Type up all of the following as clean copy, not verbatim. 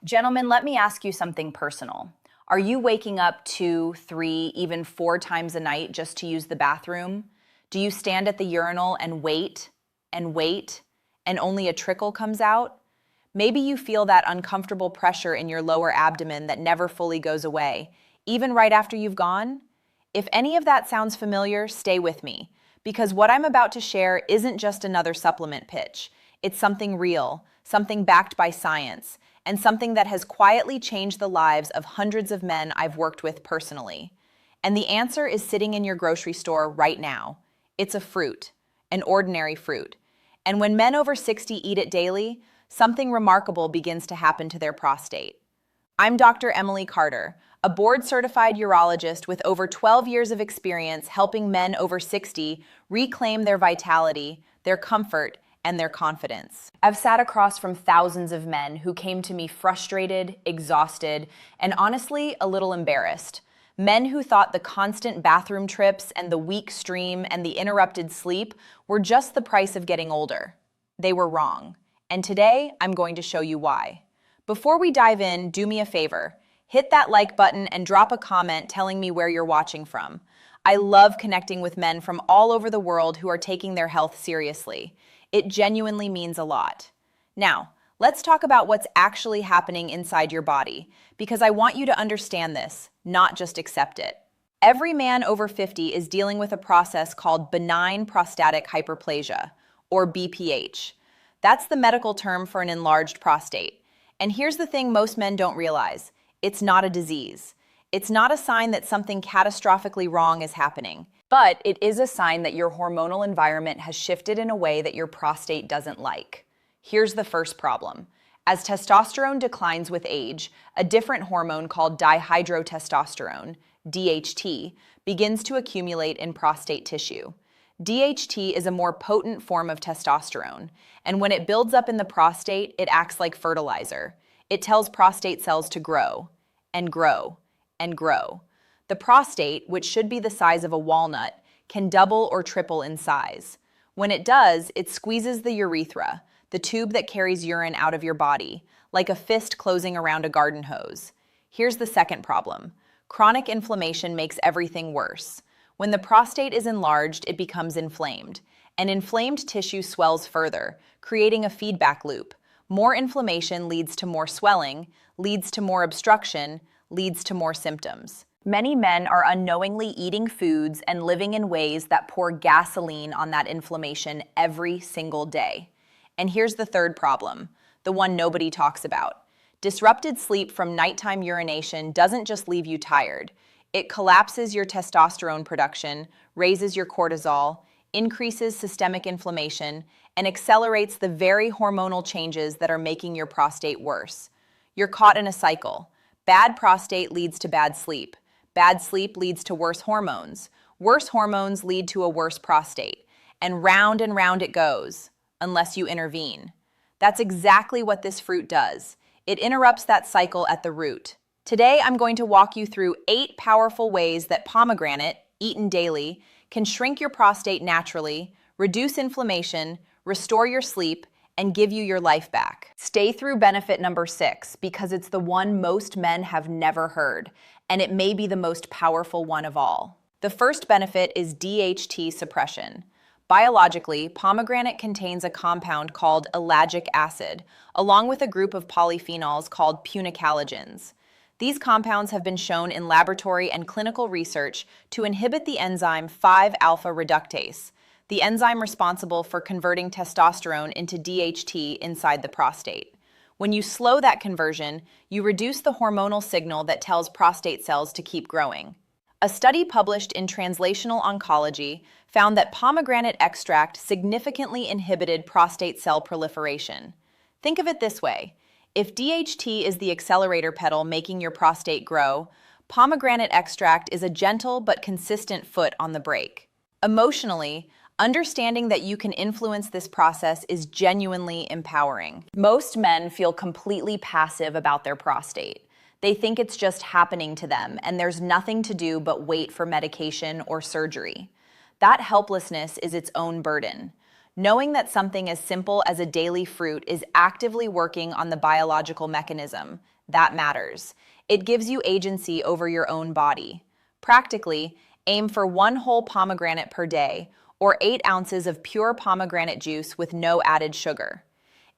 Gentlemen, let me ask you something personal. Are you waking up 2, 3, even 4 times a night just to use the bathroom? Do you stand at the urinal and wait and wait and only a trickle comes out? Maybe you feel that uncomfortable pressure in your lower abdomen that never fully goes away, even right after you've gone? If any of that sounds familiar, stay with me, because what I'm about to share isn't just another supplement pitch. It's something real, something backed by science, and something that has quietly changed the lives of hundreds of men I've worked with personally. And the answer is sitting in your grocery store right now. It's a fruit, an ordinary fruit. And when men over 60 eat it daily, something remarkable begins to happen to their prostate. I'm Dr. Jocelyn Carter, a board-certified urologist with over 12 years of experience helping men over 60 reclaim their vitality, their comfort, and their confidence. I've sat across from thousands of men who came to me frustrated, exhausted, and honestly, a little embarrassed. Men who thought the constant bathroom trips and the weak stream and the interrupted sleep were just the price of getting older. They were wrong. And today, I'm going to show you why. Before we dive in, do me a favor. Hit that like button and drop a comment telling me where you're watching from. I love connecting with men from all over the world who are taking their health seriously. It genuinely means a lot. Now, let's talk about what's actually happening inside your body, because I want you to understand this, not just accept it. Every man over 50 is dealing with a process called benign prostatic hyperplasia, or BPH. That's the medical term for an enlarged prostate. And here's the thing most men don't realize. It's not a disease. It's not a sign that something catastrophically wrong is happening. But it is a sign that your hormonal environment has shifted in a way that your prostate doesn't like. Here's the first problem. As testosterone declines with age, a different hormone called dihydrotestosterone, DHT, begins to accumulate in prostate tissue. DHT is a more potent form of testosterone, and when it builds up in the prostate, it acts like fertilizer. It tells prostate cells to grow, and grow, and grow. The prostate, which should be the size of a walnut, can double or triple in size. When it does, it squeezes the urethra, the tube that carries urine out of your body, like a fist closing around a garden hose. Here's the second problem. Chronic inflammation makes everything worse. When the prostate is enlarged, it becomes inflamed, and inflamed tissue swells further, creating a feedback loop. More inflammation leads to more swelling, leads to more obstruction, leads to more symptoms. Many men are unknowingly eating foods and living in ways that pour gasoline on that inflammation every single day. And here's the third problem, the one nobody talks about. Disrupted sleep from nighttime urination doesn't just leave you tired. It collapses your testosterone production, raises your cortisol, increases systemic inflammation, and accelerates the very hormonal changes that are making your prostate worse. You're caught in a cycle. Bad prostate leads to bad sleep. Bad sleep leads to worse hormones. Worse hormones lead to a worse prostate. And round it goes, unless you intervene. That's exactly what this fruit does. It interrupts that cycle at the root. Today, I'm going to walk you through 8 powerful ways that pomegranate, eaten daily, can shrink your prostate naturally, reduce inflammation, restore your sleep, and give you your life back. Stay through benefit number 6 because it's the one most men have never heard, and it may be the most powerful one of all. The first benefit is DHT suppression. Biologically, pomegranate contains a compound called ellagic acid, along with a group of polyphenols called punicalagins. These compounds have been shown in laboratory and clinical research to inhibit the enzyme 5-alpha reductase, the enzyme responsible for converting testosterone into DHT inside the prostate. When you slow that conversion, you reduce the hormonal signal that tells prostate cells to keep growing. A study published in Translational Oncology found that pomegranate extract significantly inhibited prostate cell proliferation. Think of it this way. If DHT is the accelerator pedal making your prostate grow, pomegranate extract is a gentle but consistent foot on the brake. Emotionally, understanding that you can influence this process is genuinely empowering. Most men feel completely passive about their prostate. They think it's just happening to them, and there's nothing to do but wait for medication or surgery. That helplessness is its own burden. Knowing that something as simple as a daily fruit is actively working on the biological mechanism, That matters. It gives you agency over your own body. Practically, aim for 1 whole pomegranate per day, or 8 ounces of pure pomegranate juice with no added sugar.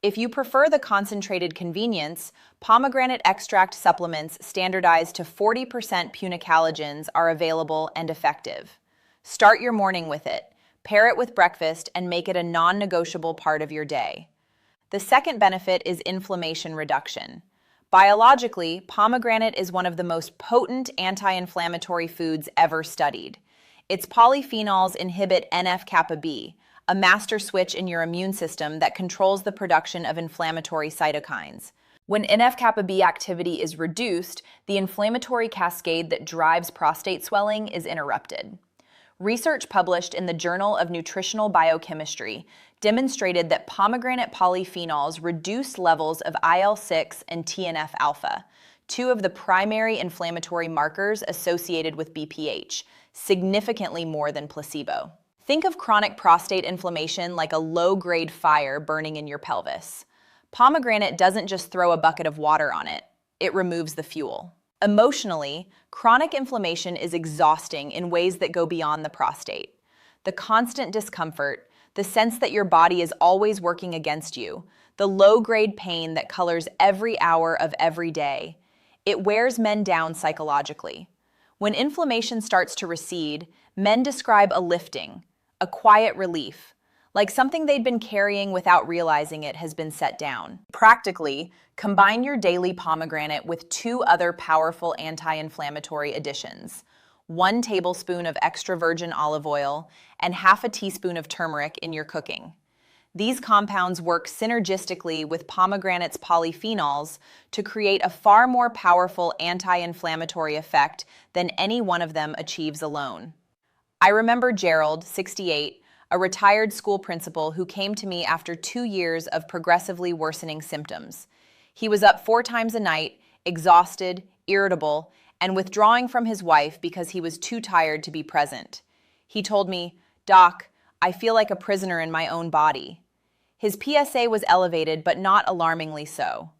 If you prefer the concentrated convenience, pomegranate extract supplements standardized to 40% punicalagins are available and effective. Start your morning with it, pair it with breakfast, and make it a non-negotiable part of your day. The second benefit is inflammation reduction. Biologically, pomegranate is one of the most potent anti-inflammatory foods ever studied. Its polyphenols inhibit NF-kappa B, a master switch in your immune system that controls the production of inflammatory cytokines. When NF-kappa B activity is reduced, the inflammatory cascade that drives prostate swelling is interrupted. Research published in the Journal of Nutritional Biochemistry demonstrated that pomegranate polyphenols reduce levels of IL-6 and TNF-alpha, two of the primary inflammatory markers associated with BPH, significantly more than placebo. Think of chronic prostate inflammation like a low-grade fire burning in your pelvis. Pomegranate doesn't just throw a bucket of water on it, it removes the fuel. Emotionally, chronic inflammation is exhausting in ways that go beyond the prostate. The constant discomfort, the sense that your body is always working against you, the low-grade pain that colors every hour of every day, it wears men down psychologically. When inflammation starts to recede, men describe a lifting, a quiet relief, like something they'd been carrying without realizing it has been set down. Practically, combine your daily pomegranate with 2 other powerful anti-inflammatory additions: 1 tablespoon of extra virgin olive oil and half a teaspoon of turmeric in your cooking. These compounds work synergistically with pomegranate's polyphenols to create a far more powerful anti-inflammatory effect than any one of them achieves alone. I remember Gerald, 68, a retired school principal who came to me after 2 years of progressively worsening symptoms. He was up 4 times a night, exhausted, irritable, and withdrawing from his wife because he was too tired to be present. He told me, "Doc, I feel like a prisoner in my own body." His PSA was elevated, but not alarmingly so.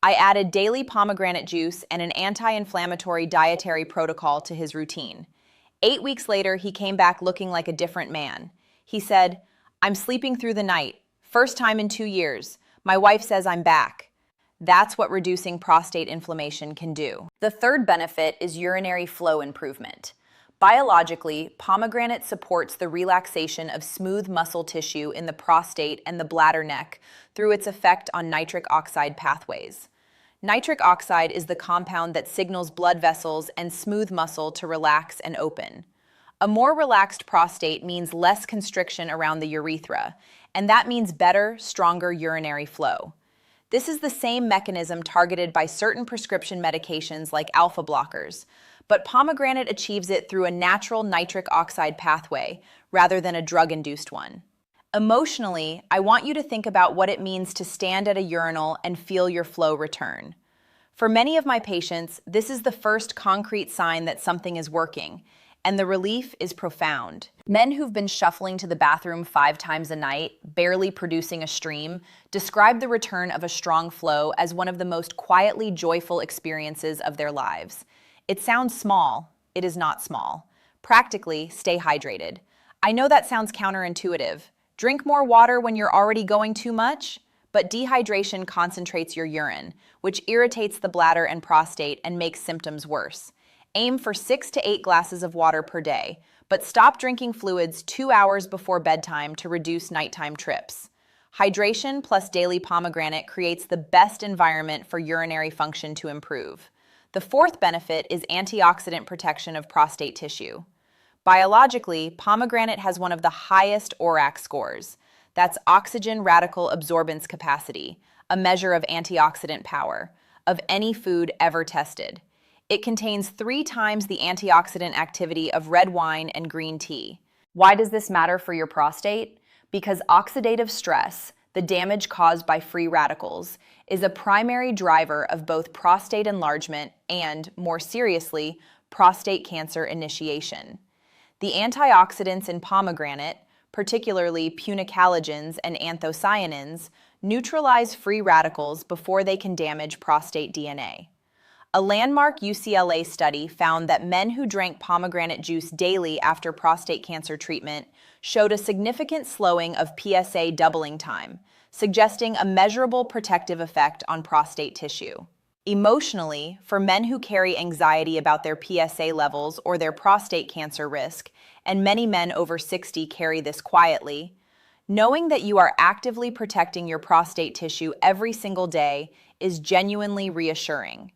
I added daily pomegranate juice and an anti-inflammatory dietary protocol to his routine. 8 weeks later, he came back looking like a different man. He said, "I'm sleeping through the night. First time in 2 years. My wife says I'm back." That's what reducing prostate inflammation can do. The third benefit is urinary flow improvement. Biologically, pomegranate supports the relaxation of smooth muscle tissue in the prostate and the bladder neck through its effect on nitric oxide pathways. Nitric oxide is the compound that signals blood vessels and smooth muscle to relax and open. A more relaxed prostate means less constriction around the urethra, and that means better, stronger urinary flow. This is the same mechanism targeted by certain prescription medications like alpha blockers, but pomegranate achieves it through a natural nitric oxide pathway rather than a drug-induced one. Emotionally, I want you to think about what it means to stand at a urinal and feel your flow return. For many of my patients, this is the first concrete sign that something is working, and the relief is profound. Men who've been shuffling to the bathroom 5 times a night, barely producing a stream, describe the return of a strong flow as one of the most quietly joyful experiences of their lives. It sounds small. It is not small. Practically, stay hydrated. I know that sounds counterintuitive. Drink more water when you're already going too much? But dehydration concentrates your urine, which irritates the bladder and prostate and makes symptoms worse. Aim for 6 to 8 glasses of water per day, but stop drinking fluids 2 hours before bedtime to reduce nighttime trips. Hydration plus daily pomegranate creates the best environment for urinary function to improve. The fourth benefit is antioxidant protection of prostate tissue. Biologically, pomegranate has one of the highest ORAC scores. That's oxygen radical absorbance capacity, a measure of antioxidant power, of any food ever tested. It contains 3 times the antioxidant activity of red wine and green tea. Why does this matter for your prostate? Because oxidative stress, the damage caused by free radicals, is a primary driver of both prostate enlargement and, more seriously, prostate cancer initiation. The antioxidants in pomegranate, particularly punicalagins and anthocyanins, neutralize free radicals before they can damage prostate DNA. A landmark UCLA study found that men who drank pomegranate juice daily after prostate cancer treatment showed a significant slowing of PSA doubling time, suggesting a measurable protective effect on prostate tissue. Emotionally, for men who carry anxiety about their PSA levels or their prostate cancer risk, and many men over 60 carry this quietly, knowing that you are actively protecting your prostate tissue every single day is genuinely reassuring.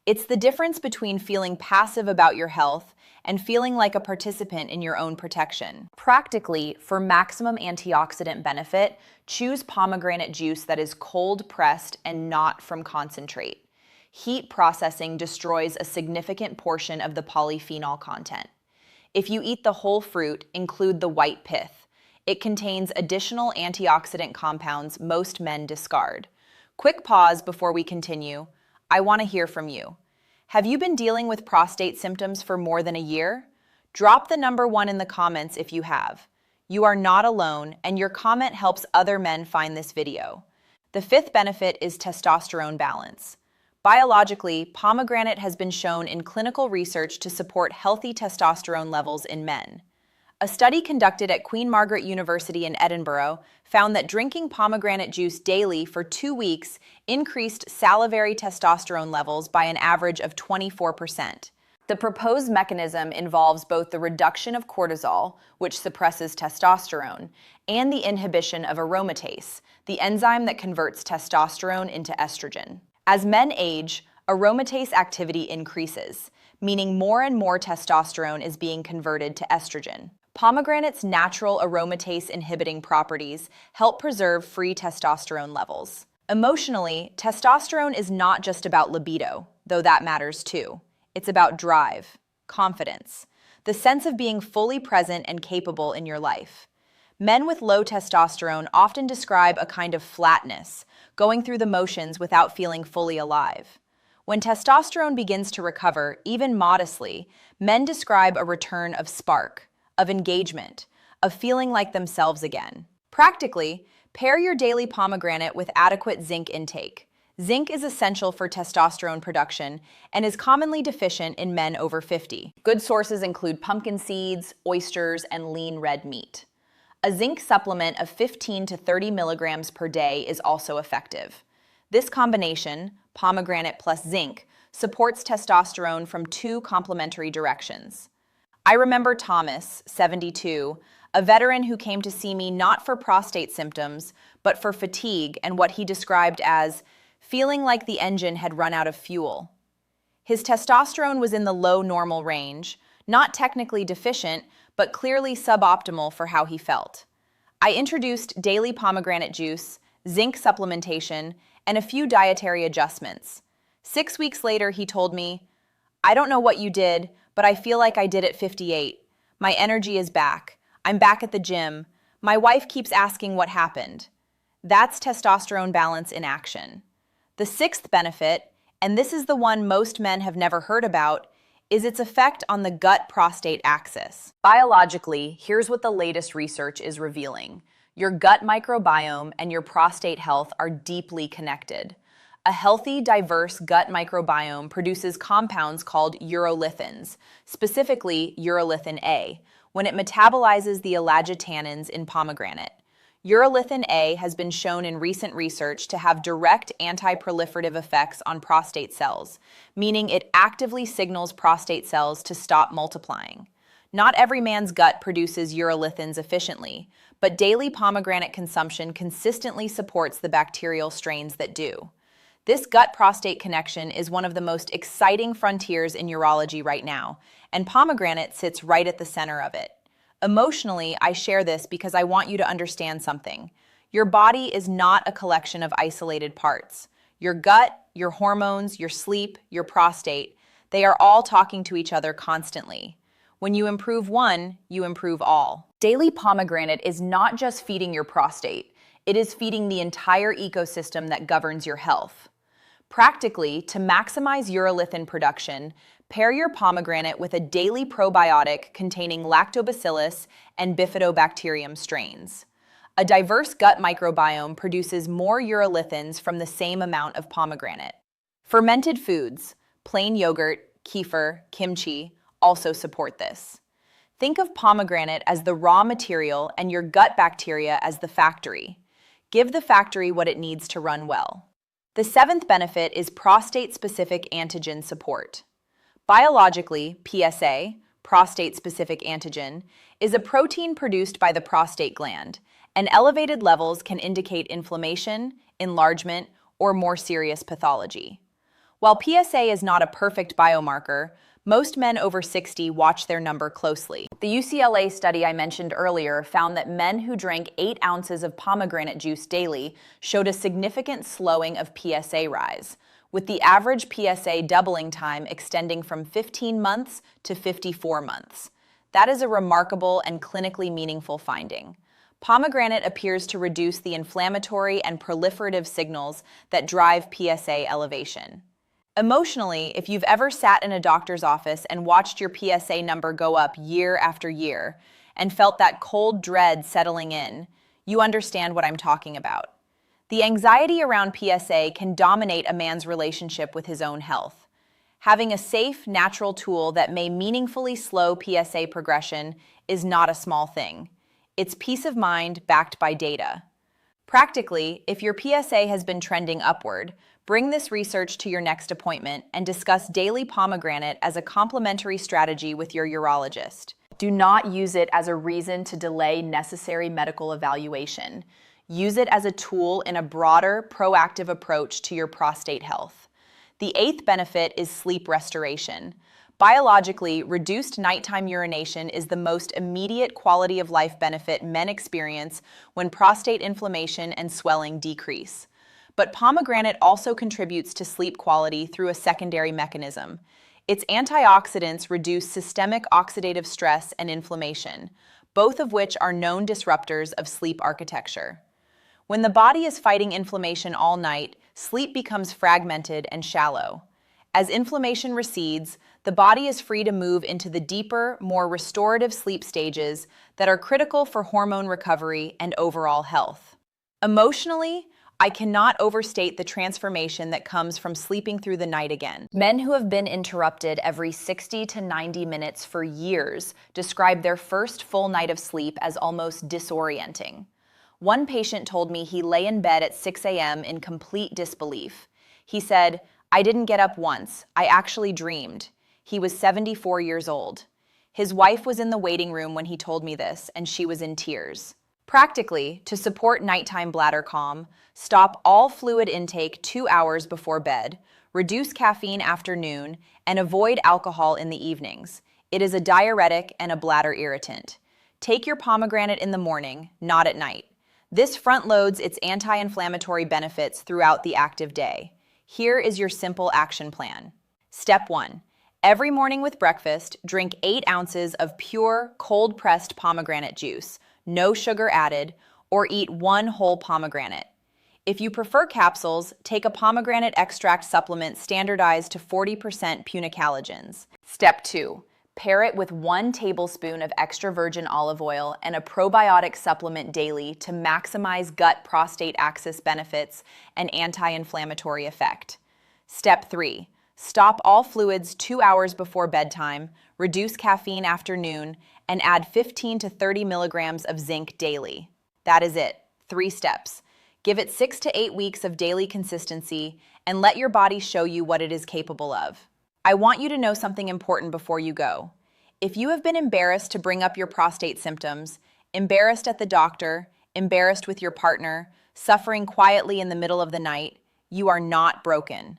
It's the difference between feeling passive about your health and feeling like a participant in your own protection. Practically, for maximum antioxidant benefit, choose pomegranate juice that is cold pressed and not from concentrate. Heat processing destroys a significant portion of the polyphenol content. If you eat the whole fruit, include the white pith. It contains additional antioxidant compounds most men discard. Quick pause before we continue. I want to hear from you. Have you been dealing with prostate symptoms for more than a year? Drop the number 1 in the comments if you have. You are not alone, and your comment helps other men find this video. The 5th benefit is testosterone balance. Biologically, pomegranate has been shown in clinical research to support healthy testosterone levels in men. A study conducted at Queen Margaret University in Edinburgh found that drinking pomegranate juice daily for 2 weeks increased salivary testosterone levels by an average of 24%. The proposed mechanism involves both the reduction of cortisol, which suppresses testosterone, and the inhibition of aromatase, the enzyme that converts testosterone into estrogen. As men age, aromatase activity increases, meaning more and more testosterone is being converted to estrogen. Pomegranate's natural aromatase inhibiting properties help preserve free testosterone levels. Emotionally, testosterone is not just about libido, though that matters too. It's about drive, confidence, the sense of being fully present and capable in your life. Men with low testosterone often describe a kind of flatness, going through the motions without feeling fully alive. When testosterone begins to recover, even modestly, men describe a return of spark, of engagement, of feeling like themselves again. Practically, pair your daily pomegranate with adequate zinc intake. Zinc is essential for testosterone production and is commonly deficient in men over 50. Good sources include pumpkin seeds, oysters, and lean red meat. A zinc supplement of 15 to 30 milligrams per day is also effective. This combination, pomegranate plus zinc, supports testosterone from 2 complementary directions. I remember Thomas, 72, a veteran who came to see me not for prostate symptoms, but for fatigue and what he described as feeling like the engine had run out of fuel. His testosterone was in the low normal range, not technically deficient, but clearly suboptimal for how he felt. I introduced daily pomegranate juice, zinc supplementation, and a few dietary adjustments. 6 weeks later, he told me, "I don't know what you did, but I feel like I did at 58. My energy is back. I'm back at the gym. My wife keeps asking what happened." That's testosterone balance in action. The 6th benefit, and this is the one most men have never heard about, is its effect on the gut-prostate axis. Biologically, here's what the latest research is revealing. Your gut microbiome and your prostate health are deeply connected. A healthy, diverse gut microbiome produces compounds called urolithins, specifically urolithin A, when it metabolizes the elagitannins in pomegranate. Urolithin A has been shown in recent research to have direct anti-proliferative effects on prostate cells, meaning it actively signals prostate cells to stop multiplying. Not every man's gut produces urolithins efficiently, but daily pomegranate consumption consistently supports the bacterial strains that do. This gut-prostate connection is one of the most exciting frontiers in urology right now, and pomegranate sits right at the center of it. Emotionally, I share this because I want you to understand something. Your body is not a collection of isolated parts. Your gut, your hormones, your sleep, your prostate, they are all talking to each other constantly. When you improve one, you improve all. Daily pomegranate is not just feeding your prostate, it is feeding the entire ecosystem that governs your health. Practically, to maximize urolithin production, pair your pomegranate with a daily probiotic containing lactobacillus and bifidobacterium strains. A diverse gut microbiome produces more urolithins from the same amount of pomegranate. Fermented foods, plain yogurt, kefir, kimchi, also support this. Think of pomegranate as the raw material and your gut bacteria as the factory. Give the factory what it needs to run well. The seventh benefit is prostate-specific antigen support. Biologically, PSA, prostate-specific antigen, is a protein produced by the prostate gland, and elevated levels can indicate inflammation, enlargement, or more serious pathology. While PSA is not a perfect biomarker, most men over 60 watch their number closely. The UCLA study I mentioned earlier found that men who drank 8 ounces of pomegranate juice daily showed a significant slowing of PSA rise, with the average PSA doubling time extending from 15 months to 54 months. That is a remarkable and clinically meaningful finding. Pomegranate appears to reduce the inflammatory and proliferative signals that drive PSA elevation. Emotionally, if you've ever sat in a doctor's office and watched your PSA number go up year after year and felt that cold dread settling in, you understand what I'm talking about. The anxiety around PSA can dominate a man's relationship with his own health. Having a safe, natural tool that may meaningfully slow PSA progression is not a small thing. It's peace of mind backed by data. Practically, if your PSA has been trending upward, bring this research to your next appointment and discuss daily pomegranate as a complementary strategy with your urologist. Do not use it as a reason to delay necessary medical evaluation. Use it as a tool in a broader, proactive approach to your prostate health. The eighth benefit is sleep restoration. Biologically, reduced nighttime urination is the most immediate quality of life benefit men experience when prostate inflammation and swelling decrease. But pomegranate also contributes to sleep quality through a secondary mechanism. Its antioxidants reduce systemic oxidative stress and inflammation, both of which are known disruptors of sleep architecture. When the body is fighting inflammation all night, sleep becomes fragmented and shallow. As inflammation recedes, the body is free to move into the deeper, more restorative sleep stages that are critical for hormone recovery and overall health. Emotionally, I cannot overstate the transformation that comes from sleeping through the night again. Men who have been interrupted every 60 to 90 minutes for years describe their first full night of sleep as almost disorienting. One patient told me he lay in bed at 6 a.m. in complete disbelief. He said, "I didn't get up once. I actually dreamed." He was 74 years old. His wife was in the waiting room when he told me this, and she was in tears. Practically, to support nighttime bladder calm, stop all fluid intake 2 hours before bed, reduce caffeine after noon, and avoid alcohol in the evenings. It is a diuretic and a bladder irritant. Take your pomegranate in the morning, not at night. This front-loads its anti-inflammatory benefits throughout the active day. Here is your simple action plan. Step 1. Every morning with breakfast, drink 8 ounces of pure, cold-pressed pomegranate juice, no sugar added, or eat 1 whole pomegranate. If you prefer capsules, take a pomegranate extract supplement standardized to 40% punicalagins. Step 2. Pair it with 1 tablespoon of extra virgin olive oil and a probiotic supplement daily to maximize gut prostate axis benefits and anti-inflammatory effect. Step 3. Stop all fluids 2 hours before bedtime, reduce caffeine after noon, and add 15 to 30 milligrams of zinc daily. That is it. 3 steps. Give it 6 to 8 weeks of daily consistency and let your body show you what it is capable of. I want you to know something important before you go. If you have been embarrassed to bring up your prostate symptoms, embarrassed at the doctor, embarrassed with your partner, suffering quietly in the middle of the night, you are not broken.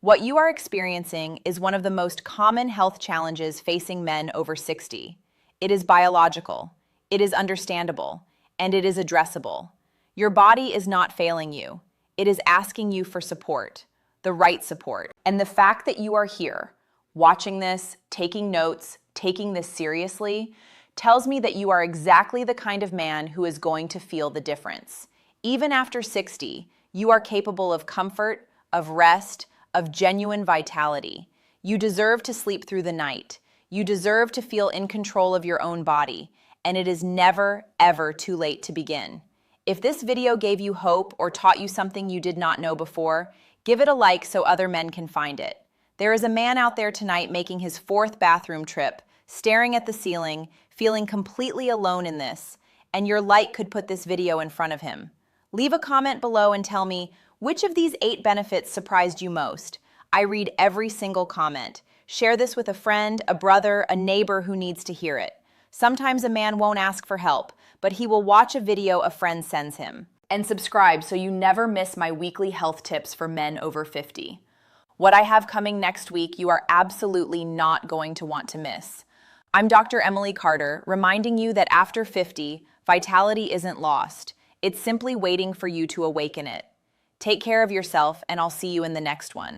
What you are experiencing is one of the most common health challenges facing men over 60. It is biological, it is understandable, and it is addressable. Your body is not failing you. It is asking you for support. The right support. And the fact that you are here, watching this, taking notes, taking this seriously, tells me that you are exactly the kind of man who is going to feel the difference. Even after 60, you are capable of comfort, of rest, of genuine vitality. You deserve to sleep through the night. You deserve to feel in control of your own body, and it is never, ever too late to begin. If this video gave you hope or taught you something you did not know before, give it a like so other men can find it. There is a man out there tonight making his 4th bathroom trip, staring at the ceiling, feeling completely alone in this, and your light could put this video in front of him. Leave a comment below and tell me, which of these 8 benefits surprised you most? I read every single comment. Share this with a friend, a brother, a neighbor who needs to hear it. Sometimes a man won't ask for help, but he will watch a video a friend sends him. And subscribe so you never miss my weekly health tips for men over 50. What I have coming next week, you are absolutely not going to want to miss. I'm Dr. Emily Carter, reminding you that after 50, vitality isn't lost. It's simply waiting for you to awaken it. Take care of yourself, and I'll see you in the next one.